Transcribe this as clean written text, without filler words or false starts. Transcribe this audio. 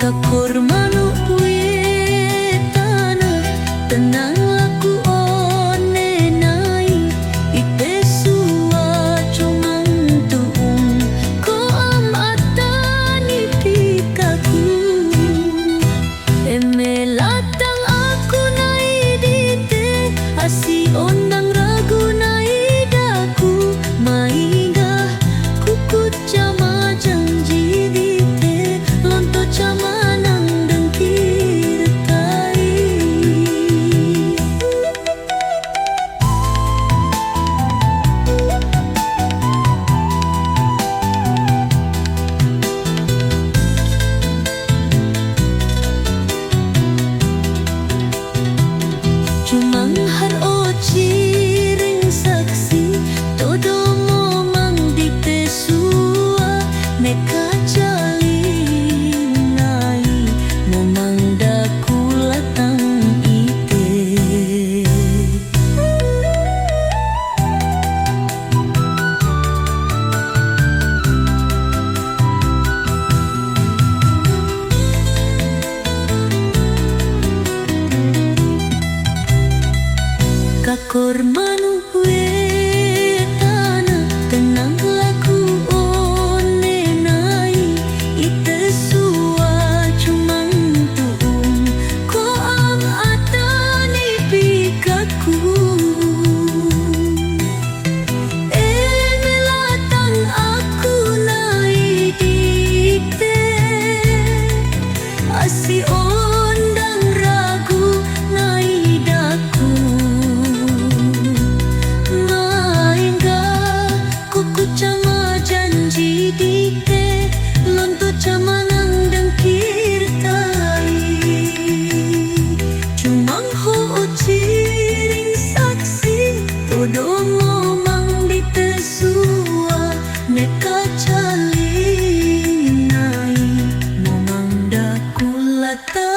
Kakor manuk wetana tenang laku one nai ite sua cuman tuung ko amatani pikaku emelatang aku nai dite asi ondang ragu nai daku mainga kukut jama janji dite lonto jama Cumang har oci ring saksi todo momang dite sua neka jali nai momang daku latang ite Kakor manuk wetana tenang laku one nai ite sua cuman tuung ko am atani pikaku emelatang aku nai dite asi ondang ragu nai daku Jama janji dite lonto jama nang dengkir tai cumang ho ciring saksi todo ngomang dite sua neka jali nai momang daku lata